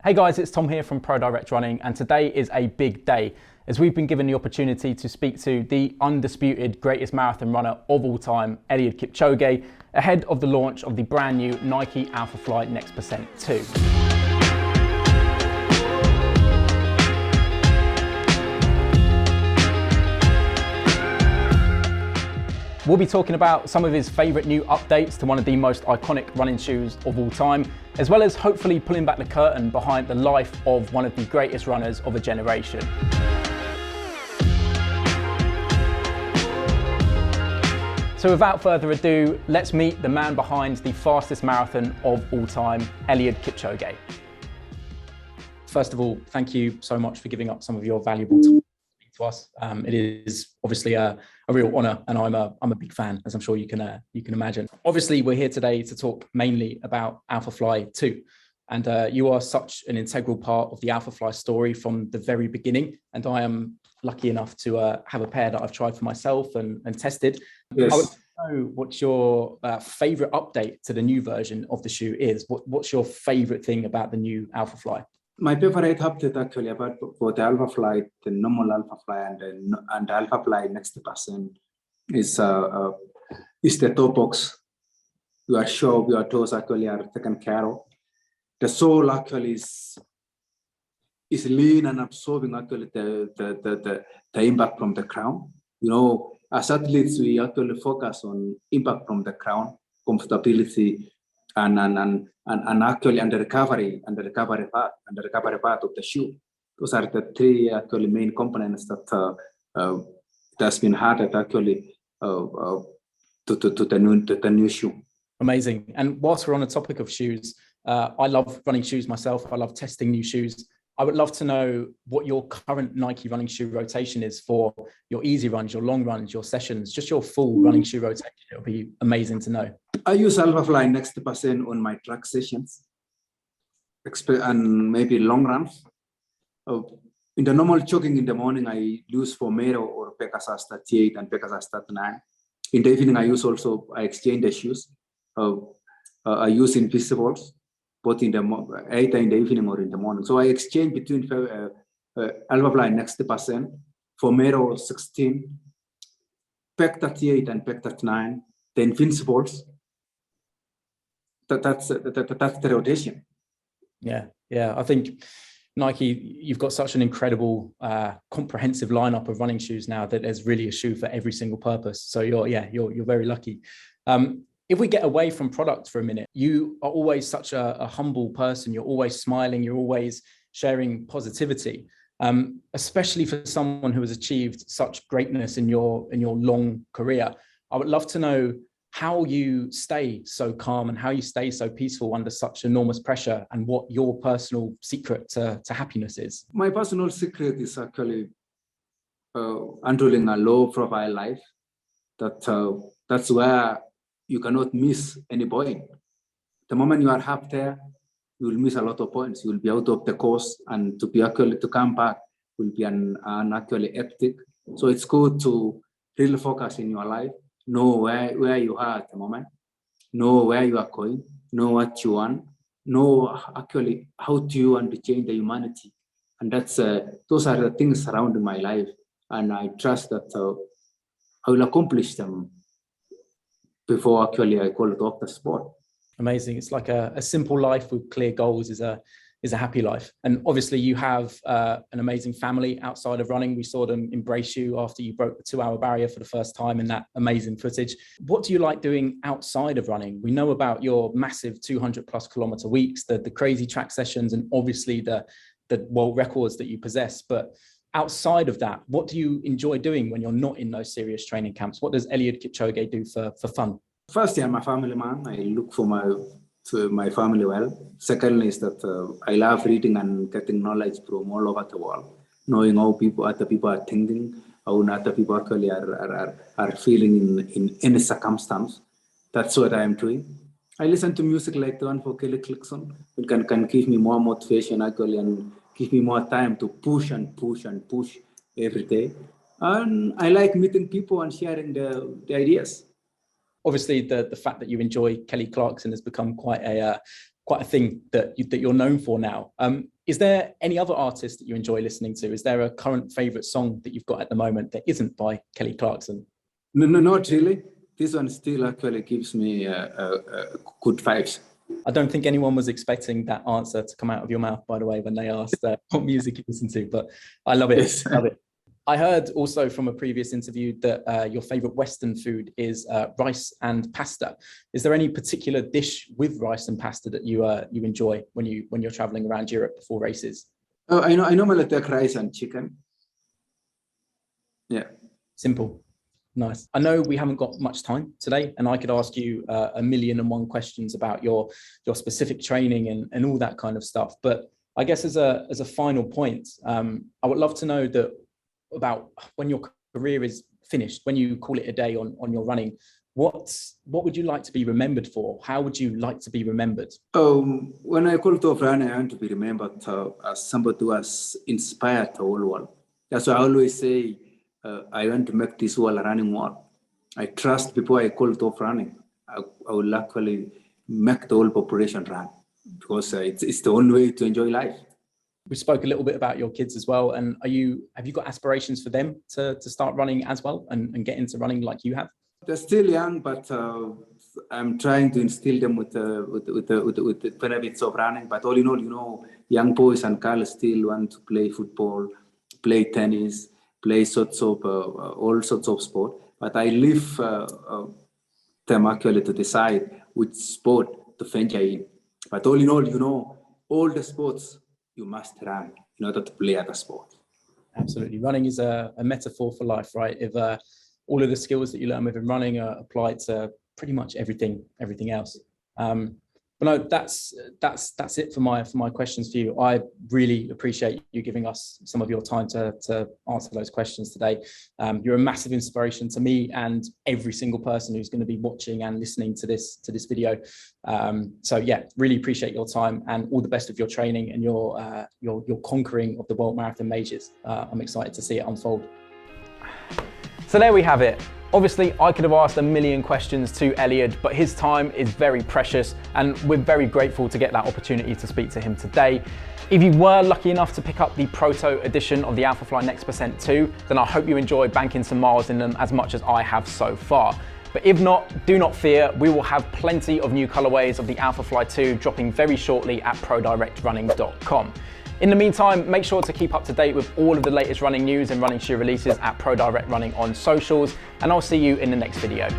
Hey guys, it's Tom here from Pro Direct Running, and today is a big day as we've been given the opportunity to speak to the undisputed greatest marathon runner of all time, Eliud Kipchoge, ahead of the launch of the brand new Nike Alphafly Next Percent 2. We'll be talking about some of his favourite new updates to one of the most iconic running shoes of all time, as well as hopefully pulling back the curtain behind the life of one of the greatest runners of a generation. So without further ado, let's meet the man behind the fastest marathon of all time, Eliud Kipchoge. First of all, thank you so much for giving up some of your valuable time to us. It is obviously a real honor, and I'm a big fan, as I'm sure you can imagine. Obviously, we're here today to talk mainly about Alphafly 2, and you are such an integral part of the Alphafly story from the very beginning. And I am lucky enough to have a pair that I've tried for myself and tested. Yes. I would know what your favorite update to the new version of the shoe is. What's your favorite thing about the new Alphafly? My favorite update actually about for the Alphafly, the normal Alphafly and the Alphafly Next Percent is the toe box. You are sure your toes actually are taken care of. The sole actually is lean and absorbing actually the impact from the crown. You know, as athletes, we actually focus on impact from the crown, comfortability, and actually and the recovery part of the shoe. Those are the three actually main components that that's been added actually to the new shoe. Amazing. And whilst we're on the topic of shoes, I love running shoes myself. I love testing new shoes. I would love to know what your current Nike running shoe rotation is for your easy runs, your long runs, your sessions, just your full running shoe rotation. It'll be amazing to know. I use Alphafly Next Percent on my track sessions and maybe long runs. In the normal jogging in the morning, I use Proto or Pegasus 38 and Pegasus 39. In the evening, I exchange the shoes. I use Invisibles, both in the either in the evening or in the morning. So I exchange between Alphafly Next Percent, Proto 16, Peg 38 and Peg 39, the Invincibles. That's the rotation. Yeah. I think Nike, you've got such an incredible, comprehensive lineup of running shoes now that there's really a shoe for every single purpose. So you're very lucky. If we get away from product for a minute, you are always such a humble person. You're always smiling. You're always sharing positivity, especially for someone who has achieved such greatness in your long career. I would love to know how you stay so calm and how you stay so peaceful under such enormous pressure, and what your personal secret to happiness is. My personal secret is actually handling a low profile life. That's where you cannot miss any point. The moment you are up there, you will miss a lot of points. You will be out of the course, and to come back will be an actually epic. So it's good to really focus in your life. Know where you are at the moment, know where you are going, know what you want, know actually how do you want to change the humanity. And that's those are the things surrounding my life, and I trust that I will accomplish them before actually I call it off the sport. Amazing. It's like a simple life with clear goals is a happy life. And obviously you have an amazing family outside of running. We saw them embrace you after you broke the 2-hour barrier for the first time in that amazing footage. What do you like doing outside of running? We know about your massive 200+ kilometer weeks, the crazy track sessions, and obviously the world records that you possess. But outside of that, what do you enjoy doing when you're not in those serious training camps? What does Eliud Kipchoge do for fun? Firstly, I'm a family man. I look for my family well. Secondly is that I love reading and getting knowledge from all over the world, knowing how other people are thinking, how other people actually are feeling in any circumstance. That's what I'm doing. I listen to music like the one for Kelly Clarkson. It can give me more motivation actually, and give me more time to push every day. And I like meeting people and sharing the ideas. Obviously, the fact that you enjoy Kelly Clarkson has become quite a quite a thing that you're known for now. Is there any other artist that you enjoy listening to? Is there a current favorite song that you've got at the moment that isn't by Kelly Clarkson? No, not really. This one still actually gives me good vibes. I don't think anyone was expecting that answer to come out of your mouth, by the way, when they asked what music you listen to, but I love it. Yes. Love it. I heard also from a previous interview that your favorite Western food is rice and pasta. Is there any particular dish with rice and pasta that you enjoy when you're traveling around Europe before races? Oh, I normally take rice and chicken. Yeah. Simple. Nice. I know we haven't got much time today, and I could ask you 1,000,001 questions about your specific training and all that kind of stuff. But I guess as a final point, I would love to know about when your career is finished, when you call it a day on your running, what would you like to be remembered for? How would you like to be remembered? When I call it off running, I want to be remembered as somebody who has inspired the whole world. That's why I always say, I want to make this world a running world. I trust before I call it off running, I will actually make the whole population run, because it's the only way to enjoy life. We spoke a little bit about your kids as well. And have you got aspirations for them to start running as well and get into running like you have? They're still young, but I'm trying to instill them with the benefits of running. But all in all, young boys and girls still want to play football, play tennis, play all sorts of sport. But I leave them actually to decide which sport to venture in. But all in all, all the sports, you must run in order to play other sports. Absolutely. Running is a metaphor for life, right? If all of the skills that you learn within running are applied to pretty much everything else. But no, that's it for my questions for you. I really appreciate you giving us some of your time to answer those questions today. You're a massive inspiration to me and every single person who's going to be watching and listening to this video. So yeah, really appreciate your time and all the best of your training and your conquering of the World Marathon Majors. I'm excited to see it unfold. So there we have it. Obviously, I could have asked 1,000,000 questions to Eliud, but his time is very precious and we're very grateful to get that opportunity to speak to him today. If you were lucky enough to pick up the Proto edition of the Alphafly Next Percent 2, then I hope you enjoy banking some miles in them as much as I have so far. But if not, do not fear, we will have plenty of new colorways of the Alphafly 2 dropping very shortly at prodirectrunning.com. In the meantime, make sure to keep up to date with all of the latest running news and running shoe releases at Pro Direct Running on socials, and I'll see you in the next video.